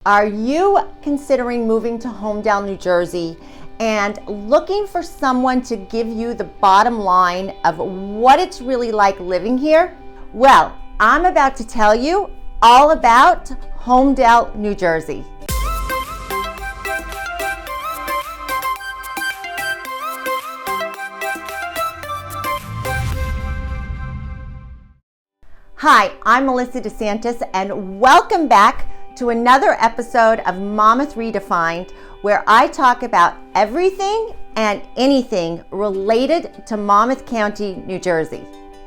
Are you considering moving to Holmdel, New Jersey and looking for someone to give you the bottom line of what it's really like living here? Well, I'm about to tell you all about Holmdel, New Jersey. Hi, I'm Melissa DeSantis and welcome back to another episode of Monmouth Redefined, where I talk about everything and anything related to Monmouth County, New Jersey.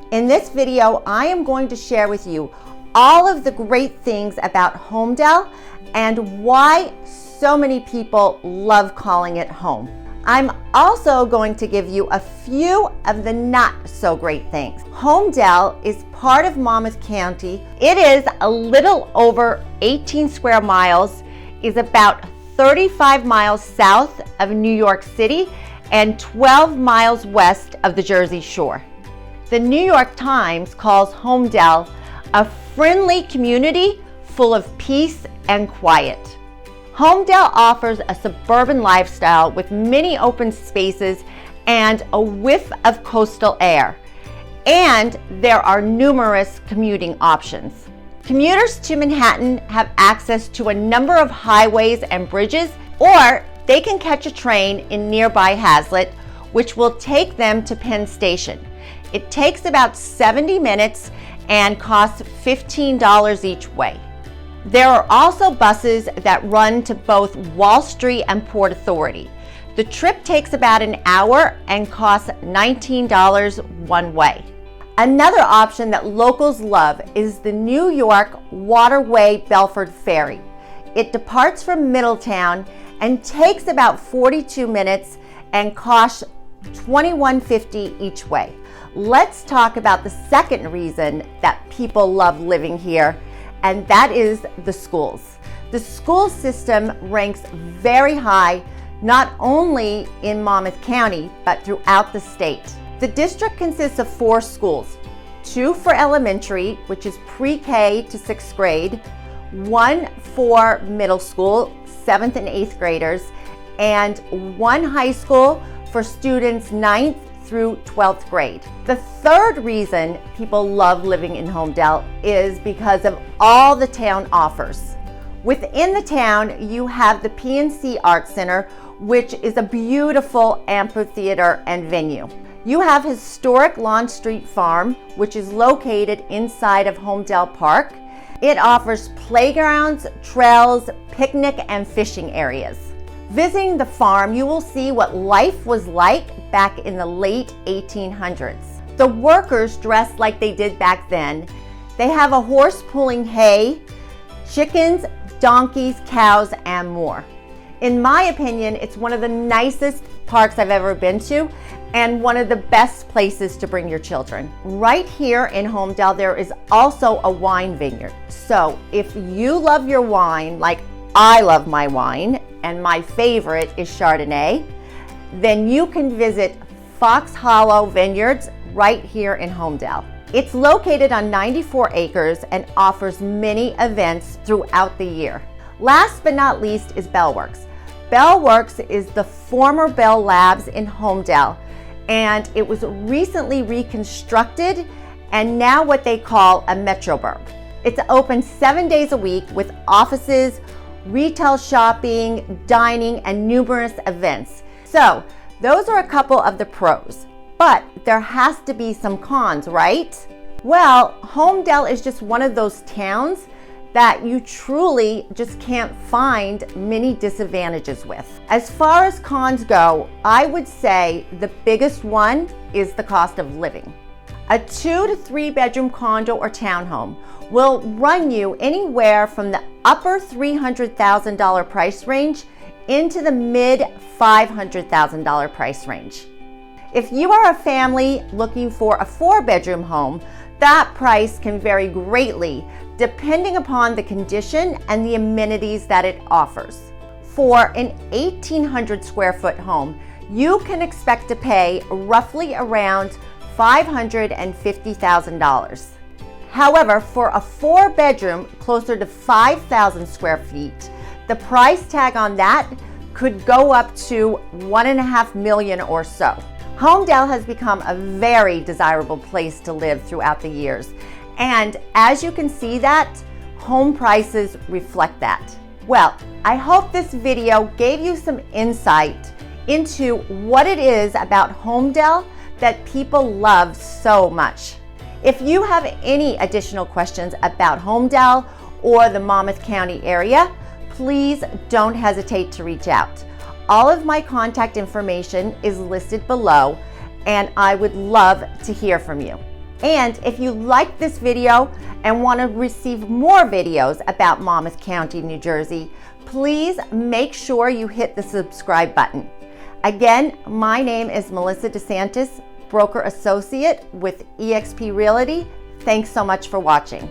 In this video, I am going to share with you all of the great things about Holmdel and why so many people love calling it home. I'm also going to give you a few of the not so great things. Holmdel is part of Monmouth County. It is a little over 18 square miles, is about 35 miles south of New York City and 12 miles west of the Jersey Shore. The New York Times calls Holmdel a friendly community full of peace and quiet. Holmdel offers a suburban lifestyle with many open spaces and a whiff of coastal air. And there are numerous commuting options. Commuters to Manhattan have access to a number of highways and bridges, or they can catch a train in nearby Hazlitt, which will take them to Penn Station. It takes about 70 minutes and costs $15 each way. There are also buses that run to both Wall Street and Port Authority. The trip takes about an hour and costs $19 one way. Another option that locals love is the New York Waterway Belford Ferry. It departs from Middletown and takes about 42 minutes and costs $21.50 each way. Let's talk about the second reason that people love living here, and that is the schools. The school system ranks very high, not only in Monmouth County, but throughout the state. The district consists of 4 schools, 2 for elementary, which is pre-K to 6th grade, 1 for middle school, 7th and 8th graders, and 1 high school for students 9th through 12th grade. The third reason people love living in Holmdel is because of all the town offers. Within the town, you have the PNC Art Center, which is a beautiful amphitheater and venue. You have historic Lawn Street Farm, which is located inside of Holmdel Park. It offers playgrounds, trails, picnic, and fishing areas. Visiting the farm, you will see what life was like back in the late 1800s. The workers dress like they did back then. They have a horse pulling hay, chickens, donkeys, cows, and more. In my opinion, it's one of the nicest parks I've ever been to and one of the best places to bring your children. Right here in Holmdel, there is also a wine vineyard. So if you love your wine like I love my wine, and my favorite is Chardonnay, then you can visit Fox Hollow Vineyards right here in Holmdel. It's located on 94 acres and offers many events throughout the year. Last but not least is Bellworks. Bellworks is the former Bell Labs in Holmdel, and it was recently reconstructed and now what they call a Metroburg. It's open 7 days a week with offices, retail shopping, dining, and numerous events. So those are a couple of the pros, but there has to be some cons, right? Well, Holmdel is just one of those towns that you truly just can't find many disadvantages with. As far as cons go, I would say the biggest one is the cost of living. A 2 to 3 bedroom condo or townhome will run you anywhere from the upper $300,000 price range into the mid $500,000 price range. If you are a family looking for a 4-bedroom home, that price can vary greatly depending upon the condition and the amenities that it offers. For an 1,800 square foot home, you can expect to pay roughly around $550,000. However, for a 4-bedroom closer to 5,000 square feet, The price tag on that could go up to $1.5 million or so. Holmdel has become a very desirable place to live throughout the years. And as you can see that, home prices reflect that. Well, I hope this video gave you some insight into what it is about Holmdel that people love so much. If you have any additional questions about Holmdel or the Monmouth County area, please don't hesitate to reach out. All of my contact information is listed below, and I would love to hear from you. And if you like this video and want to receive more videos about Monmouth County, New Jersey, please make sure you hit the subscribe button. Again, my name is Melissa DeSantis, Broker Associate with eXp Realty. Thanks so much for watching.